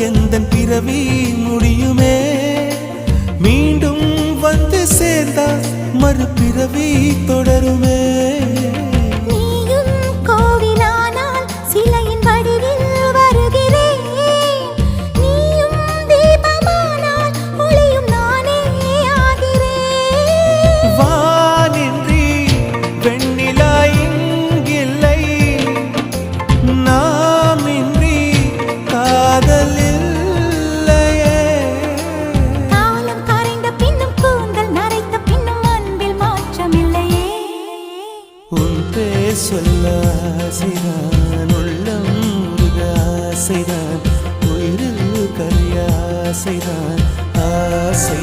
எந்தன் பிறவி முடியுமே. மீண்டும் வந்து சேர்ந்தால் மறுபிறவி தொடருமே. சொல்ல ஆசைதான், உள்ளம் முருக ஆசைதான், உயிரில் கரிய ஆசைதான், ஆசை